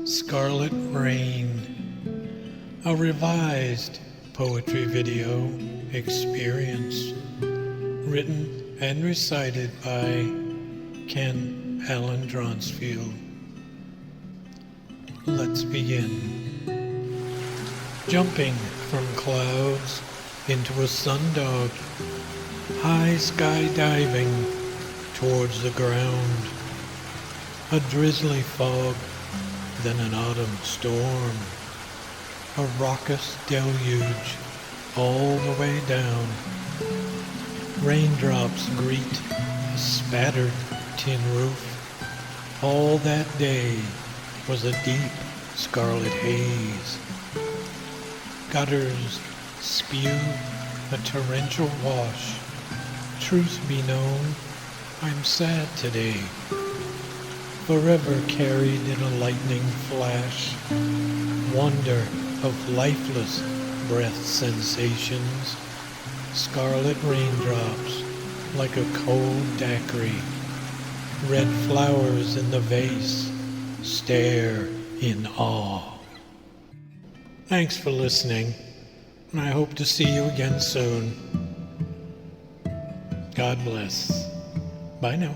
Scarlet Rain, a revised poetry video experience, written and recited by Ken Allen Dronsfield. Let's begin. Jumping from clouds into a sundog, high skydiving towards the ground, a drizzly fog, then an autumn storm, a raucous deluge all the way down. Raindrops greet a spattered tin roof. All that day was a deep scarlet haze. Gutters spew a torrential wash. Truth be known, I'm sad today, forever carried in a lightning flash, wonder of lifeless breath sensations, scarlet raindrops like a cold daiquiri, red flowers in the vase stare in awe. Thanks for listening, and I hope to see you again soon. God bless. Bye now.